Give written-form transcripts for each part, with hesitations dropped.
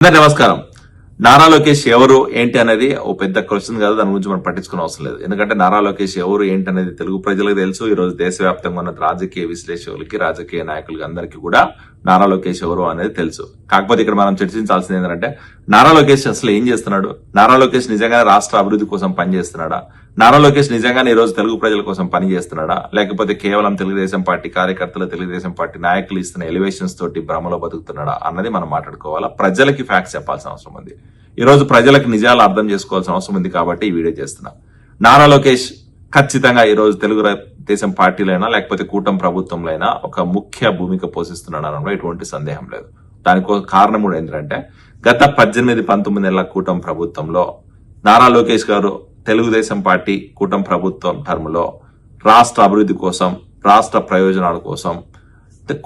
నమస్కారం. నారా లోకేష్ ఎవరు ఏంటి అనేది ఓ పెద్ద క్వశ్చన్ కాదు. దాని గురించి మనం పట్టించుకునే అవసరం లేదు. ఎందుకంటే నారా లోకేష్ ఎవరు ఏంటి అనేది తెలుగు ప్రజలకు తెలుసు. ఈ రోజు దేశవ్యాప్తంగా ఉన్న రాజకీయ విశ్లేషకులకి, రాజకీయ నాయకులకి అందరికీ కూడా నారా లోకేష్ ఎవరు అనేది తెలుసు. కాకపోతే ఇక్కడ మనం చర్చించాల్సింది ఏంటంటే నారా లోకేష్ అసలు ఏం చేస్తున్నాడు? నారా లోకేష్ నిజంగానే రాష్ట్ర అభివృద్ధి కోసం పనిచేస్తున్నాడా? నారా లోకేష్ నిజంగానే ఈ రోజు తెలుగు ప్రజల కోసం పనిచేస్తున్నాడా? లేకపోతే కేవలం తెలుగుదేశం పార్టీ కార్యకర్తలు, తెలుగుదేశం పార్టీ నాయకులు ఇస్తున్న ఎలివేషన్స్ తోటి భ్రమలో బతుకుతున్నాడా అన్నది మనం మాట్లాడుకోవాలా. ప్రజలకి ఫ్యాక్ట్స్ చెప్పాల్సిన అవసరం ఉంది. ఈ రోజు ప్రజలకు నిజాలు అర్థం చేసుకోవాల్సిన అవసరం ఉంది కాబట్టి ఈ వీడియో చేస్తున్నా. నారా లోకేష్ ఖచ్చితంగా ఈ రోజు తెలుగు దేశం పార్టీలైనా లేకపోతే కూటమి ప్రభుత్వంలో అయినా ఒక ముఖ్య భూమిక పోషిస్తున్నాడనడంలో ఎటువంటి సందేహం లేదు. దానికి కారణం కూడా ఏంటంటే గత 18-19 నెలల కూటమి ప్రభుత్వంలో నారా లోకేష్ గారు తెలుగుదేశం పార్టీ కూటమి ప్రభుత్వం టర్మ్ లో రాష్ట్ర అభివృద్ధి కోసం, రాష్ట్ర ప్రయోజనాల కోసం,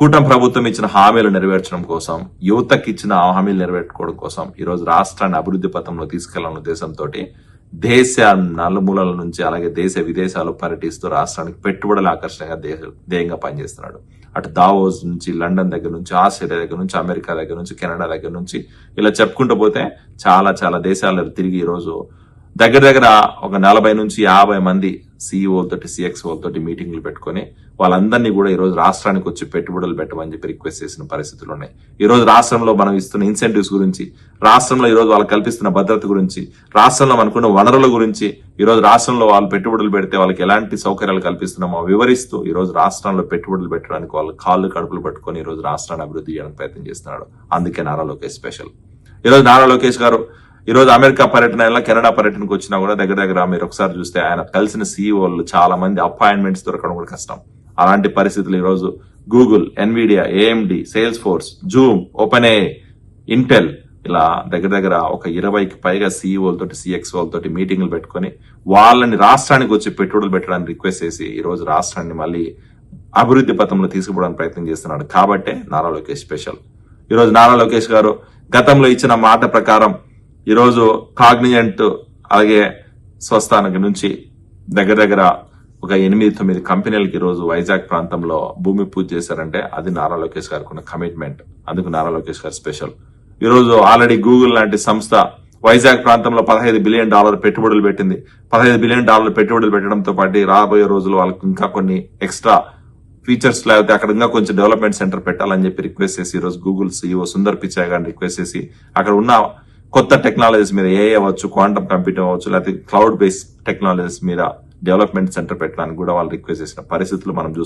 కూటమి ప్రభుత్వం ఇచ్చిన హామీలు నెరవేర్చడం కోసం, యువతకి ఇచ్చిన హామీలు నెరవేర్చుకోవడం కోసం ఈ రోజు రాష్ట్రాన్ని అభివృద్ధి పథంలో తీసుకెళ్లాలన్న ఉద్దేశంతో దేశ నలుమూలల నుంచి అలాగే దేశ విదేశాలు పర్యటిస్తూ రాష్ట్రానికి పెట్టుబడుల ఆకర్షణగా ధ్యేయంగా పనిచేస్తున్నాడు. అటు దావోస్ నుంచి, లండన్ దగ్గర నుంచి, ఆస్ట్రేలియా దగ్గర నుంచి, అమెరికా దగ్గర నుంచి, కెనడా దగ్గర నుంచి ఇలా చెప్పుకుంటూ పోతే చాలా దేశాలు తిరిగి ఈ రోజు దగ్గర ఒక 40 నుంచి 50 మంది సీఈఓలతోటి, సిఎక్స్ఓలతోటి మీటింగ్లు పెట్టుకుని వాళ్ళందరినీ కూడా ఈ రోజు రాష్ట్రానికి వచ్చి పెట్టుబడులు పెట్టమని చెప్పి రిక్వెస్ట్ చేసిన పరిస్థితులు ఉన్నాయి. ఈ రోజు రాష్ట్రంలో మనం ఇస్తున్న ఇన్సెంటివ్స్ గురించి, రాష్ట్రంలో ఈ రోజు వాళ్ళు కల్పిస్తున్న భద్రత గురించి, రాష్ట్రంలో మనకున్న వనరుల గురించి, ఈ రోజు రాష్ట్రంలో వాళ్ళు పెట్టుబడులు పెడితే వాళ్ళకి ఎలాంటి సౌకర్యాలు కల్పిస్తున్నామో వివరిస్తూ ఈ రోజు రాష్ట్రంలో పెట్టుబడులు పెట్టడానికి వాళ్ళు కాళ్ళు కడుపులు పట్టుకొని ఈ రోజు రాష్ట్రాన్ని అభివృద్ధి చేయడానికి ప్రయత్నం చేస్తున్నాడు. అందుకే నారా లోకేష్ స్పెషల్. ఈ రోజు నారా లోకేష్ గారు ఈ రోజు అమెరికా పర్యటన, కెనడా పర్యటనకు వచ్చినా కూడా దగ్గర మీరు ఒకసారి చూస్తే ఆయన కలిసిన సీఈఓలు చాలా మంది అపాయింట్మెంట్స్ దొరకడం కూడా కష్టం. అలాంటి పరిస్థితులు ఈ రోజు Google, Nvidia, AMD, sales force, Zoom, open AI, Intel ఇలా దగ్గర ఒక 20కి పైగా సీఈఓలతోటి, సిఎక్స్ఓలతోటి మీటింగ్లు పెట్టుకుని వాళ్ళని రాష్ట్రానికి వచ్చి పెట్టుబడులు పెట్టడానికి రిక్వెస్ట్ చేసి ఈ రోజు రాష్ట్రాన్ని మళ్ళీ అభివృద్ధి పథంలో తీసుకుపోవడానికి ప్రయత్నం చేస్తున్నాడు. కాబట్టే నారా లోకేష్ స్పెషల్. ఈ రోజు నారా లోకేష్ గారు గతంలో ఇచ్చిన మాట ప్రకారం ఈ రోజు కాగ్నిజెంట్ అలాగే స్వస్థానికి నుంచి దగ్గర ఒక 8-9 కంపెనీలకు ఈ రోజు వైజాగ్ ప్రాంతంలో భూమి పూజ చేశారంటే అది నారా లోకేష్ గారికి ఉన్న కమిట్మెంట్. అందుకు నారా లోకేష్ గారు స్పెషల్. ఈ రోజు ఆల్రెడీ గూగుల్ లాంటి సంస్థ వైజాగ్ ప్రాంతంలో $15 బిలియన్ పెట్టుబడులు పెట్టింది. $15 బిలియన్ పెట్టుబడులు పెట్టడంతో పాటు రాబోయే రోజులు వాళ్ళకి ఇంకా కొన్ని ఎక్స్ట్రా ఫీచర్స్ లేకపోతే అక్కడ ఇంకా కొంచెం డెవలప్మెంట్ సెంటర్ పెట్టాలని చెప్పి రిక్వెస్ట్ చేసి ఈ రోజు గూగుల్ సీఈఓ సుందర్ పిచాయ్ గారిని రిక్వెస్ట్ చేసి అక్కడ ఉన్న కొత్త టెక్నాలజీస్ మీద ఏఐ అవ్వచ్చు, క్వాంటమ్ కంప్యూటింగ్ అవ్వచ్చు, లేకపోతే క్లౌడ్ బేస్డ్ టెక్నాలజీస్ మీద డెవలప్మెంట్ సెంటర్ పెట్టడానికి కూడా వాళ్ళు రిక్వెస్ట్ చేసిన పరిస్థితులు మనం చూస్తాం.